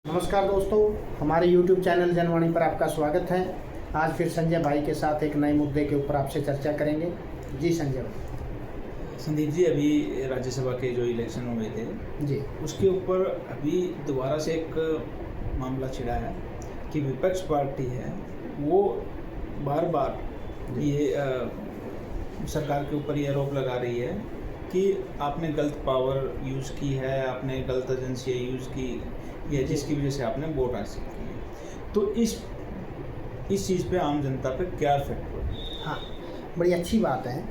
नमस्कार दोस्तों, हमारे YouTube चैनल जनवाणी पर आपका स्वागत है। आज फिर संजय भाई के साथ एक नए मुद्दे के ऊपर आपसे चर्चा करेंगे। जी संजय भाई। संदीप जी, अभी राज्यसभा के जो इलेक्शन हुए थे जी, उसके ऊपर अभी दोबारा से एक मामला छिड़ा है कि विपक्ष पार्टी है वो बार बार ये सरकार के ऊपर ये आरोप लगा रही है कि आपने गलत पावर यूज़ की है, आपने गलत एजेंसियाँ यूज़ की या जिसकी वजह से आपने वोट हासिल किए। तो इस चीज़ पे आम जनता पे क्या इफेक्ट हुआ? हाँ, बड़ी अच्छी बात है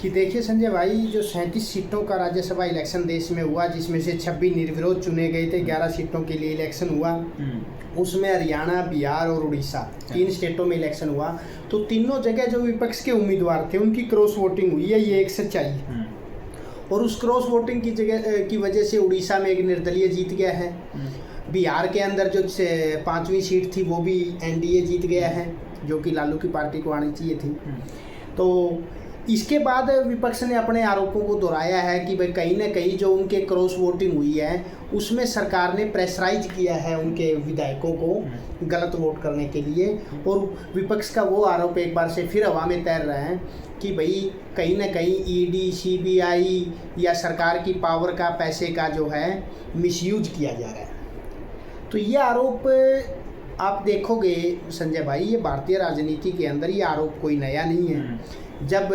कि देखिए संजय भाई, जो 37 सीटों का राज्यसभा इलेक्शन देश में हुआ, जिसमें से 26 निर्विरोध चुने गए थे, 11 सीटों के लिए इलेक्शन हुआ। उसमें हरियाणा, बिहार और उड़ीसा 3 स्टेटों में इलेक्शन हुआ। तो तीनों जगह जो विपक्ष के उम्मीदवार थे उनकी क्रॉस वोटिंग हुई है, ये एक सच्चाई है। और उस क्रॉस वोटिंग की वजह से उड़ीसा में एक निर्दलीय जीत गया है। बिहार के अंदर जो 5वीं सीट थी वो भी एनडीए जीत गया है, जो कि लालू की पार्टी को आनी चाहिए थी। तो इसके बाद विपक्ष ने अपने आरोपों को दोहराया है कि भाई कहीं ना कहीं जो उनके क्रॉस वोटिंग हुई है उसमें सरकार ने प्रेशराइज किया है उनके विधायकों को गलत वोट करने के लिए। और विपक्ष का वो आरोप एक बार से फिर हवा में तैर रहे हैं कि भाई कहीं ना कहीं ईडी, सीबीआई या सरकार की पावर का, पैसे का जो है मिसयूज किया जा रहा है। तो ये आरोप आप देखोगे संजय भाई, ये भारतीय राजनीति के अंदर ये आरोप कोई नया नहीं है। जब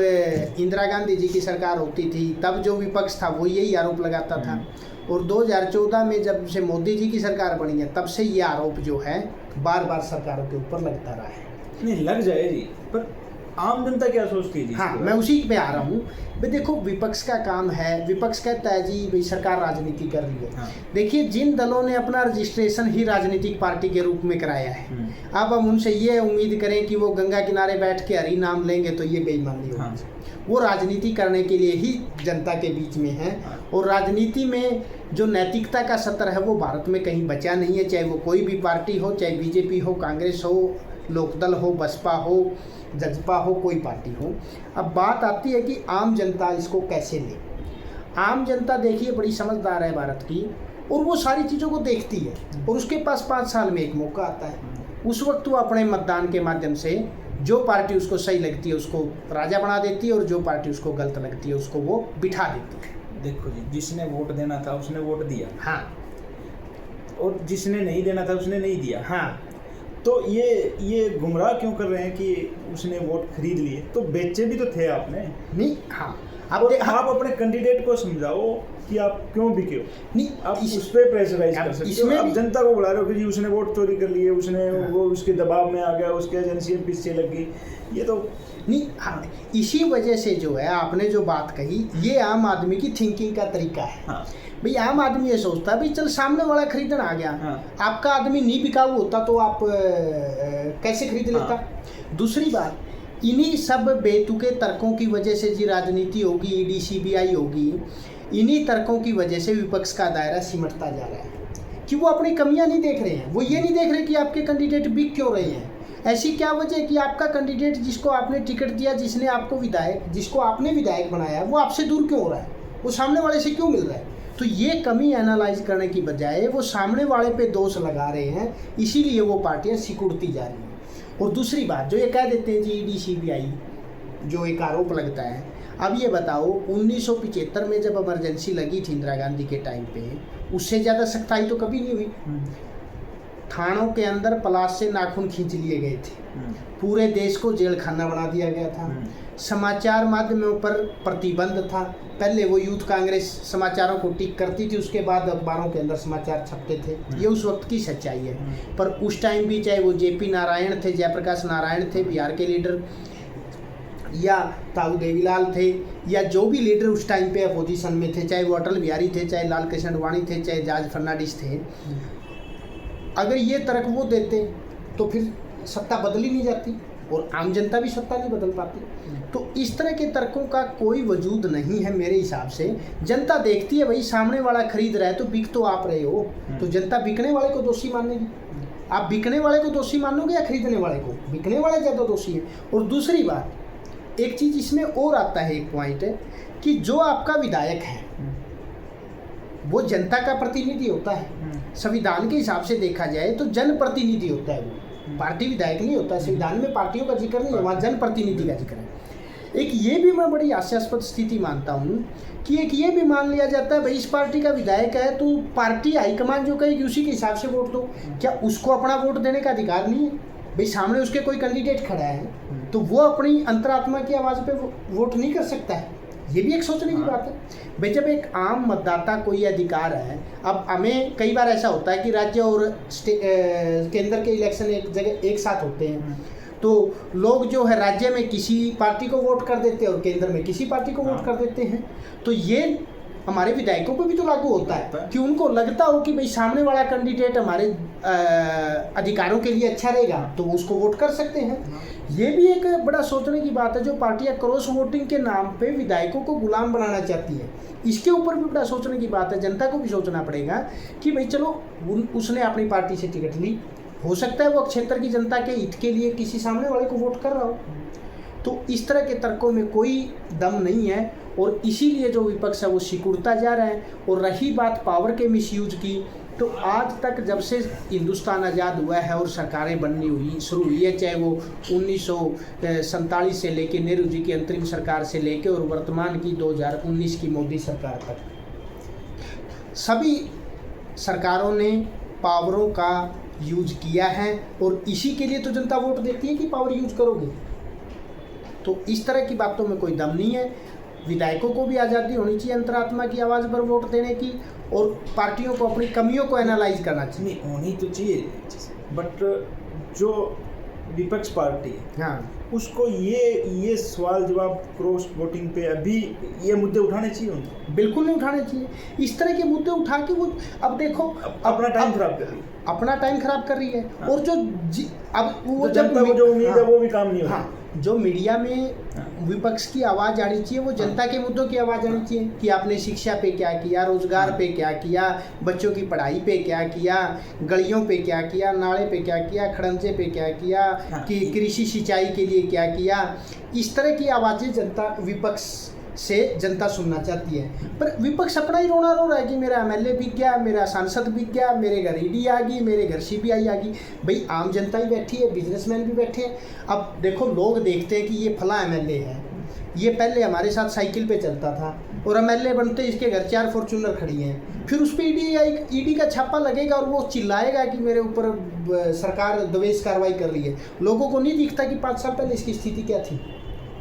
इंदिरा गांधी जी की सरकार होती थी तब जो विपक्ष था वो यही आरोप लगाता था। और 2014 में जब से मोदी जी की सरकार बनी है तब से ये आरोप जो है बार बार सरकारों के ऊपर लगता रहा है। नहीं लग जाए जी, पर आम जनता क्या सोचती है जी? हाँ, मैं उसी पे आ रहा हूँ। भाई देखो, विपक्ष का काम है, विपक्ष कहता है जी भाई सरकार राजनीति कर रही है। देखिए, जिन दलों ने अपना रजिस्ट्रेशन ही राजनीतिक पार्टी के रूप में कराया है, अब हम उनसे ये उम्मीद करें कि वो गंगा किनारे बैठ के हरि नाम लेंगे तो ये बेईमानी होगी। वो राजनीति करने के लिए ही जनता के बीच में है। और राजनीति में जो नैतिकता का स्तर है वो भारत में कहीं बचा नहीं है, चाहे वो कोई भी पार्टी हो, चाहे बीजेपी हो, कांग्रेस हो, लोकदल हो, बसपा हो, जजपा हो, कोई पार्टी हो। अब बात आती है कि आम जनता इसको कैसे ले। आम जनता देखिए बड़ी समझदार है भारत की, और वो सारी चीज़ों को देखती है। और उसके पास 5 साल में एक मौका आता है, उस वक्त वो अपने मतदान के माध्यम से जो पार्टी उसको सही लगती है उसको राजा बना देती है, और जो पार्टी उसको गलत लगती है उसको वो बिठा देती है। देखो जी, जिसने वोट देना था उसने वोट दिया। हाँ, और जिसने नहीं देना था उसने नहीं दिया। हाँ, तो ये गुमराह क्यों कर रहे हैं कि उसने वोट खरीद लिए? तो बेचे भी तो थे आपने। नहीं, हाँ, आप अपने कैंडिडेट को समझाओ कि आप क्यों बिके हो। नहीं, आप उस पर प्रेशराइज कर सकते हो। आप जनता को बुला रहे हो कि जी उसने वोट चोरी कर लिए, उसने वो उसके दबाव में आ गया, उसके एजेंसी में पीछे लग गई। ये तो नहीं, हाँ, इसी वजह से जो है आपने जो बात कही, ये आम आदमी की थिंकिंग का तरीका है। हाँ। भाई आम आदमी ये सोचता है भाई चल सामने वाला खरीदने आ गया। आपका आदमी नहीं बिकाऊ होता तो आप कैसे खरीद लेता। दूसरी बात, इन्हीं सब बेतुके तर्कों की वजह से जी राजनीति होगी, ईडी सीबीआई होगी, इन्हीं तर्कों की वजह से विपक्ष का दायरा सिमटता जा रहा है कि वो अपनी कमियां नहीं देख रहे हैं। वो ये नहीं देख रहे कि आपके कैंडिडेट बिक क्यों रहे हैं। ऐसी क्या वजह है कि आपका कैंडिडेट जिसको आपने टिकट दिया, जिसको आपने विधायक बनाया, वो आपसे दूर क्यों हो रहा है, वो सामने वाले से क्यों मिल रहा है। तो ये कमी एनालाइज करने की बजाय वो सामने वाले पे दोष लगा रहे हैं, इसीलिए वो पार्टियां सिकुड़ती जा रही हैं। और दूसरी बात, जो ये कह देते हैं जी ईडी सीबीआई, जो एक आरोप लगता है, अब ये बताओ 1975 में जब इमरजेंसी लगी थी इंदिरा गांधी के टाइम पे, उससे ज़्यादा सख्ताई तो कभी नहीं हुई। थानों के अंदर पलाश से नाखून खींच लिए गए थे, पूरे देश को जेल खाना बना दिया गया था, समाचार माध्यमों पर प्रतिबंध था। पहले वो यूथ कांग्रेस समाचारों को टिक करती थी, उसके बाद अखबारों के अंदर समाचार छपते थे। ये उस वक्त की सच्चाई है। पर उस टाइम भी चाहे वो जेपी नारायण थे, जयप्रकाश नारायण थे बिहार के लीडर, या ताऊ देवीलाल थे, या जो भी लीडर उस टाइम पे अपोजिशन में थे, चाहे वो अटल बिहारी थे, चाहे लाल कृष्ण आडवाणी थे, चाहे जॉर्ज फर्नांडिस थे, अगर ये तर्क वो देते तो फिर सत्ता बदली नहीं जाती और आम जनता भी सत्ता नहीं बदल पाती। तो इस तरह के तर्कों का कोई वजूद नहीं है मेरे हिसाब से। जनता देखती है भाई सामने वाला खरीद रहा है तो बिक तो आप रहे हो, तो जनता बिकने वाले को दोषी मानेगी। आप बिकने वाले को दोषी मानोगे या खरीदने वाले को? बिकने वाले ज़्यादा दोषी है। और दूसरी बात, एक चीज़ इसमें और आता है, एक पॉइंट है कि जो आपका विधायक है वो जनता का प्रतिनिधि होता है। संविधान के हिसाब से देखा जाए तो जनप्रतिनिधि होता है वो, पार्टी विधायक नहीं होता। संविधान में पार्टियों का जिक्र नहीं है, वहाँ जनप्रतिनिधि का जिक्र है। एक ये भी मैं बड़ी हास्यास्पद स्थिति मानता हूँ कि एक ये भी मान लिया जाता है भाई इस पार्टी का विधायक है तो पार्टी हाईकमान जो कहेगी उसी के हिसाब से वोट दो। क्या उसको अपना वोट देने का अधिकार नहीं है? भाई सामने उसके कोई कैंडिडेट खड़ा है तो वो अपनी अंतरात्मा की आवाज़ पे वोट नहीं कर सकता है? ये भी एक सोचने की बात है। भाई जब एक आम मतदाता कोई अधिकार है, अब हमें कई बार ऐसा होता है कि राज्य और केंद्र के इलेक्शन एक जगह एक साथ होते हैं, तो लोग जो है राज्य में किसी पार्टी को वोट कर देते हैं और केंद्र में किसी पार्टी को वोट कर देते हैं। तो ये हमारे विधायकों पर भी तो लागू होता है कि उनको लगता हो कि भाई सामने वाला कैंडिडेट हमारे अधिकारों के लिए अच्छा रहेगा तो वो उसको वोट कर सकते हैं। ये भी एक बड़ा सोचने की बात है जो पार्टियां क्रॉस वोटिंग के नाम पे विधायकों को गुलाम बनाना चाहती है। इसके ऊपर भी बड़ा सोचने की बात है, जनता को भी सोचना पड़ेगा कि भाई चलो उसने अपनी पार्टी से टिकट ली, हो सकता है वो क्षेत्र की जनता के हित के लिए किसी सामने वाले को वोट कर रहा हो। तो इस तरह के तर्कों में कोई दम नहीं है और इसीलिए जो विपक्ष है वो सिकुड़ता जा रहा है। और रही बात पावर के मिसयूज की, तो आज तक जब से हिंदुस्तान आज़ाद हुआ है और सरकारें बननी हुई शुरू हुई है, चाहे वो 1947 से लेके नेहरू जी की अंतरिम सरकार से लेके और वर्तमान की 2019 की मोदी सरकार तक, सभी सरकारों ने पावरों का यूज किया है और इसी के लिए तो जनता वोट देती है कि पावर यूज करोगे। तो इस तरह की बातों में कोई दम नहीं है। विधायकों को भी आज़ादी होनी चाहिए अंतरात्मा की आवाज़ पर वोट देने की, और पार्टियों को अपनी कमियों को एनालाइज करना चाहिए। नहीं होनी तो चाहिए, बट जो विपक्ष पार्टी है हाँ, उसको ये सवाल जवाब क्रॉस वोटिंग पे अभी ये मुद्दे उठाने चाहिए उनको। बिल्कुल नहीं उठाने चाहिए। इस तरह के मुद्दे उठा के वो अब देखो अपना टाइम खराब कर रही है, अपना टाइम खराब कर रही है। हाँ। और जो अब वो तो जब जनता को जो उम्मीद है वो भी काम नहीं हो रहा। हाँ, जो मीडिया में विपक्ष की आवाज़ आनी चाहिए वो जनता के मुद्दों की आवाज़ आनी चाहिए कि आपने शिक्षा पे क्या किया, रोजगार पे क्या किया, बच्चों की पढ़ाई पे क्या किया, गलियों पे क्या किया, नाले पे क्या किया, खड़ंजे पे क्या किया, कि कृषि सिंचाई के लिए क्या किया। इस तरह की आवाज़ें जनता विपक्ष से जनता सुनना चाहती है। पर विपक्ष अपना ही रोना रो रहा है कि मेरा एमएलए बिक गया, मेरा सांसद बिक गया, मेरे घर ईडी आ गई, मेरे घर सीबीआई आ गई। भाई आम जनता ही बैठी है, बिजनेसमैन भी बैठे हैं। अब देखो लोग देखते हैं कि ये फला एमएलए है, ये पहले हमारे साथ साइकिल पे चलता था और एमएलए बनते इसके घर 4 फॉर्च्यूनर खड़ी हैं, फिर उस पर ईडी का छापा लगेगा और वो चिल्लाएगा कि मेरे ऊपर सरकार दवेश कार्रवाई कर रही है। लोगों को नहीं दिखता कि 5 साल पहले इसकी स्थिति क्या थी।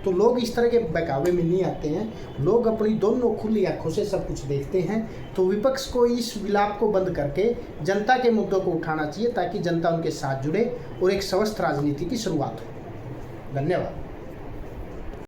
तो लोग इस तरह के बहकावे में नहीं आते हैं, लोग अपनी दोनों खुली आंखों से सब कुछ देखते हैं। तो विपक्ष को इस विलाप को बंद करके जनता के मुद्दों को उठाना चाहिए ताकि जनता उनके साथ जुड़े और एक स्वस्थ राजनीति की शुरुआत हो। धन्यवाद।